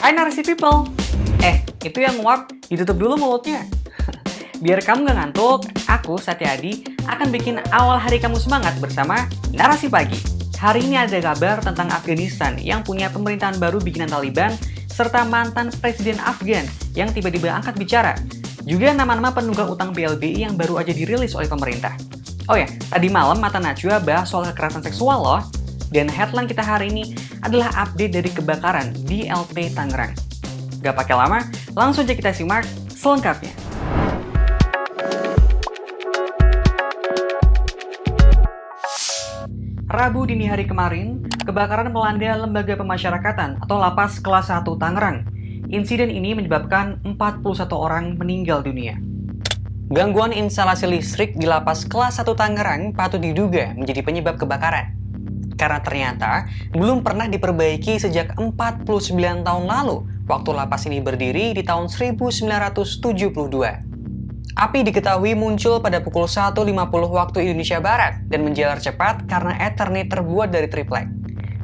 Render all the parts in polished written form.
Hai Narasi People! Itu yang nguap, ditutup dulu mulutnya. Biar kamu gak ngantuk, aku, Satyadi, akan bikin awal hari kamu semangat bersama Narasi Pagi. Hari ini ada kabar tentang Afghanistan yang punya pemerintahan baru bikinan Taliban, serta mantan Presiden Afgan yang tiba-tiba angkat bicara. Juga nama-nama penunggang utang BLBI yang baru aja dirilis oleh pemerintah. Oh ya, tadi malam Mata Najwa bahas soal kekerasan seksual loh. Dan headline kita hari ini adalah update dari kebakaran di LP Tangerang. Gak pakai lama, langsung aja kita simak selengkapnya. Rabu dini hari kemarin, kebakaran melanda Lembaga Pemasyarakatan atau Lapas Kelas 1 Tangerang. Insiden ini menyebabkan 41 orang meninggal dunia. Gangguan instalasi listrik di Lapas Kelas 1 Tangerang patut diduga menjadi penyebab kebakaran. Karena ternyata belum pernah diperbaiki sejak 49 tahun lalu, waktu lapas ini berdiri di tahun 1972. Api diketahui muncul pada pukul 1.50 waktu Indonesia Barat dan menjalar cepat karena Ethernet terbuat dari triplek.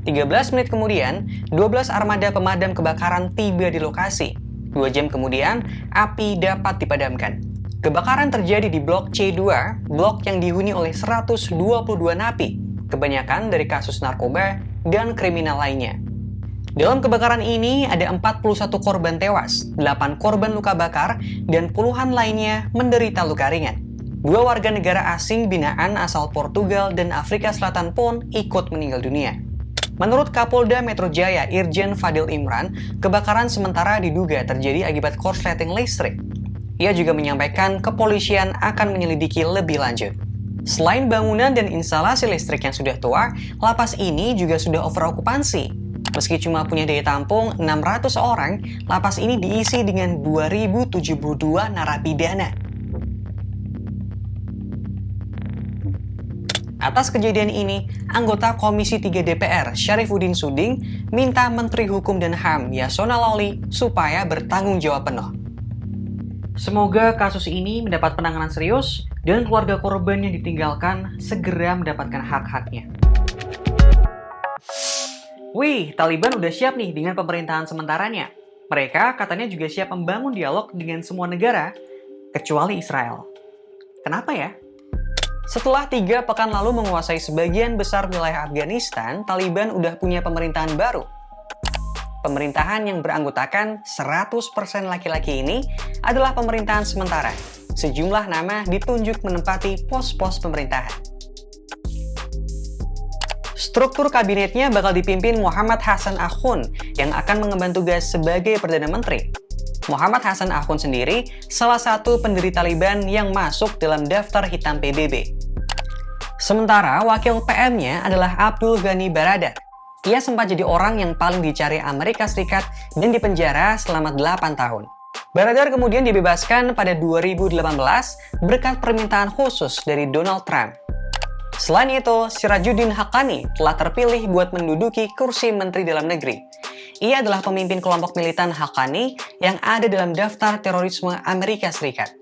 13 menit kemudian, 12 armada pemadam kebakaran tiba di lokasi. 2 jam kemudian, api dapat dipadamkan. Kebakaran terjadi di Blok C2, blok yang dihuni oleh 122 napi, kebanyakan dari kasus narkoba dan kriminal lainnya. Dalam kebakaran ini ada 41 korban tewas, 8 korban luka bakar, dan puluhan lainnya menderita luka ringan. 2 warga negara asing binaan asal Portugal dan Afrika Selatan pun ikut meninggal dunia. Menurut Kapolda Metro Jaya Irjen Fadil Imran, kebakaran sementara diduga terjadi akibat korsleting listrik. Ia juga menyampaikan kepolisian akan menyelidiki lebih lanjut. Selain bangunan dan instalasi listrik yang sudah tua, lapas ini juga sudah over okupansi. Meski cuma punya daya tampung 600 orang, lapas ini diisi dengan 2.072 narapidana. Atas kejadian ini, anggota Komisi 3 DPR, Syarifuddin Suding, minta Menteri Hukum dan HAM, Yasona Lawli, supaya bertanggung jawab penuh. Semoga kasus ini mendapat penanganan serius dan keluarga korban yang ditinggalkan segera mendapatkan hak-haknya. Wih, Taliban udah siap nih dengan pemerintahan sementaranya. Mereka katanya juga siap membangun dialog dengan semua negara, kecuali Israel. Kenapa ya? Setelah 3 pekan lalu menguasai sebagian besar wilayah Afghanistan, Taliban udah punya pemerintahan baru. Pemerintahan yang beranggotakan 100% laki-laki ini adalah pemerintahan sementara. Sejumlah nama ditunjuk menempati pos-pos pemerintahan. Struktur kabinetnya bakal dipimpin Muhammad Hassan Akhund yang akan mengemban tugas sebagai Perdana Menteri. Muhammad Hassan Akhund sendiri salah satu pendiri Taliban yang masuk dalam daftar hitam PBB. Sementara wakil PM-nya adalah Abdul Ghani Baradar. Ia sempat jadi orang yang paling dicari Amerika Serikat dan dipenjara selama 8 tahun. Baradar kemudian dibebaskan pada 2018 berkat permintaan khusus dari Donald Trump. Selain itu, Sirajuddin Haqqani telah terpilih buat menduduki kursi Menteri Dalam Negeri. Ia adalah pemimpin kelompok militan Haqqani yang ada dalam daftar terorisme Amerika Serikat.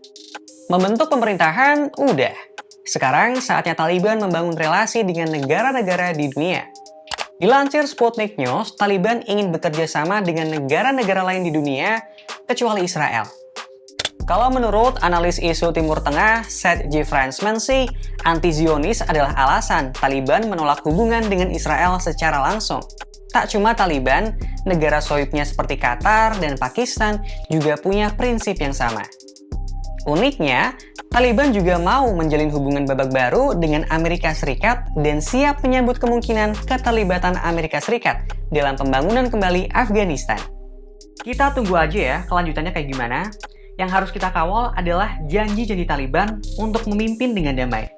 Membentuk pemerintahan udah. Sekarang saatnya Taliban membangun relasi dengan negara-negara di dunia. Dilansir Sputnik News, Taliban ingin bekerja sama dengan negara-negara lain di dunia, kecuali Israel. Kalau menurut analis isu Timur Tengah, Seth J. Fransman sih, anti-Zionis adalah alasan Taliban menolak hubungan dengan Israel secara langsung. Tak cuma Taliban, negara soyibnya seperti Qatar dan Pakistan juga punya prinsip yang sama. Uniknya, Taliban juga mau menjalin hubungan babak baru dengan Amerika Serikat dan siap menyambut kemungkinan keterlibatan Amerika Serikat dalam pembangunan kembali Afghanistan. Kita tunggu aja ya kelanjutannya kayak gimana. Yang harus kita kawal adalah janji-janji Taliban untuk memimpin dengan damai.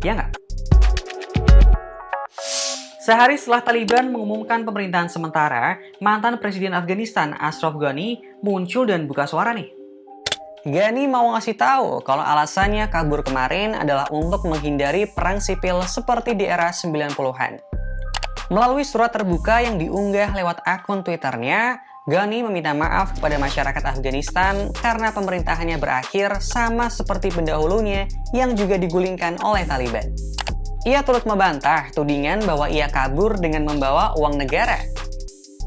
Ya nggak? Sehari setelah Taliban mengumumkan pemerintahan sementara, mantan Presiden Afghanistan Ashraf Ghani muncul dan buka suara nih. Ghani mau ngasih tahu kalau alasannya kabur kemarin adalah untuk menghindari perang sipil seperti di era 90-an. Melalui surat terbuka yang diunggah lewat akun Twitternya, Ghani meminta maaf kepada masyarakat Afghanistan karena pemerintahannya berakhir sama seperti pendahulunya yang juga digulingkan oleh Taliban. Ia turut membantah tudingan bahwa ia kabur dengan membawa uang negara.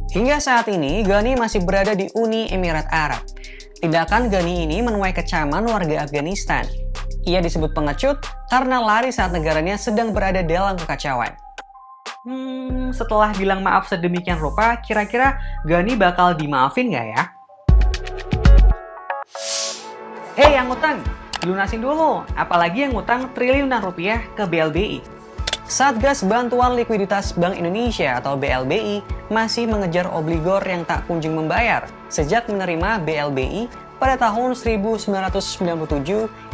Hingga saat ini, Ghani masih berada di Uni Emirat Arab. Tindakan Ghani ini menuai kecaman warga Afghanistan. Ia disebut pengecut karena lari saat negaranya sedang berada dalam kekacauan. Setelah bilang maaf sedemikian rupa, kira-kira Ghani bakal dimaafin nggak ya? Hei yang ngutang, lunasin dulu, apalagi yang ngutang triliunan rupiah ke BLBI. Satgas Bantuan Likuiditas Bank Indonesia atau BLBI masih mengejar obligor yang tak kunjung membayar sejak menerima BLBI pada tahun 1997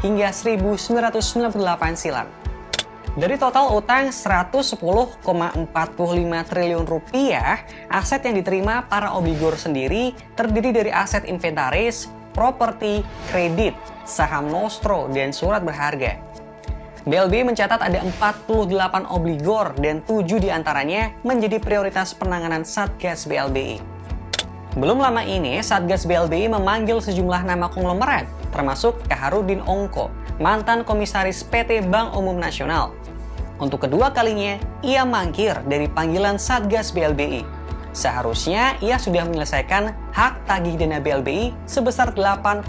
hingga 1998 silam. Dari total utang 110,45 triliun rupiah, aset yang diterima para obligor sendiri terdiri dari aset inventaris, properti, kredit, saham nostro, dan surat berharga. BLBI mencatat ada 48 obligor dan 7 diantaranya menjadi prioritas penanganan Satgas BLBI. Belum lama ini, Satgas BLBI memanggil sejumlah nama konglomerat, termasuk Kaharudin Ongko, mantan komisaris PT Bank Umum Nasional. Untuk kedua kalinya, ia mangkir dari panggilan Satgas BLBI. Seharusnya ia sudah menyelesaikan hak tagih dana BLBI sebesar 8,2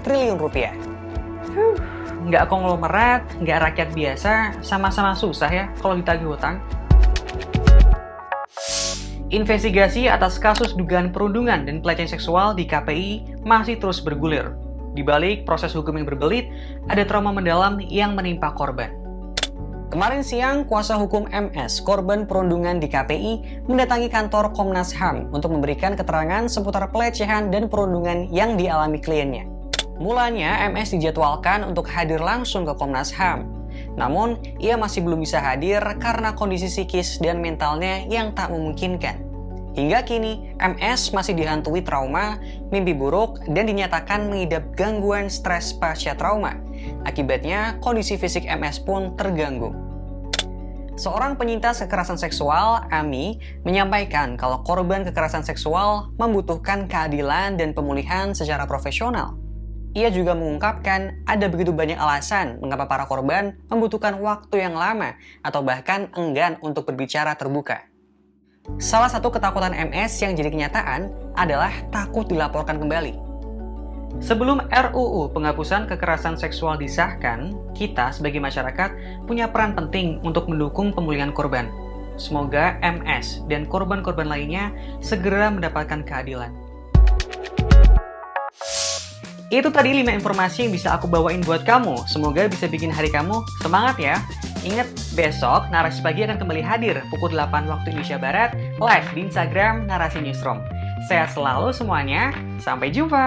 triliun rupiah. Nggak konglomerat, nggak rakyat biasa, sama-sama susah ya kalau ditagih hutang. Investigasi atas kasus dugaan perundungan dan pelecehan seksual di KPI masih terus bergulir. Di balik proses hukum yang berbelit, ada trauma mendalam yang menimpa korban. Kemarin siang, kuasa hukum MS, korban perundungan di KPI, mendatangi kantor Komnas HAM untuk memberikan keterangan seputar pelecehan dan perundungan yang dialami kliennya. Mulanya, MS dijadwalkan untuk hadir langsung ke Komnas HAM. Namun, ia masih belum bisa hadir karena kondisi psikis dan mentalnya yang tak memungkinkan. Hingga kini, MS masih dihantui trauma, mimpi buruk, dan dinyatakan mengidap gangguan stres pasca trauma. Akibatnya, kondisi fisik MS pun terganggu. Seorang penyintas kekerasan seksual, Ami, menyampaikan kalau korban kekerasan seksual membutuhkan keadilan dan pemulihan secara profesional. Ia juga mengungkapkan ada begitu banyak alasan mengapa para korban membutuhkan waktu yang lama atau bahkan enggan untuk berbicara terbuka. Salah satu ketakutan MS yang jadi kenyataan adalah takut dilaporkan kembali. Sebelum RUU penghapusan kekerasan seksual disahkan, kita sebagai masyarakat punya peran penting untuk mendukung pemulihan korban. Semoga MS dan korban-korban lainnya segera mendapatkan keadilan. Itu tadi 5 informasi yang bisa aku bawain buat kamu. Semoga bisa bikin hari kamu semangat ya. Ingat, besok Narasi Pagi akan kembali hadir pukul 8 waktu Indonesia Barat live di Instagram Narasi Newsroom. Sehat selalu semuanya. Sampai jumpa.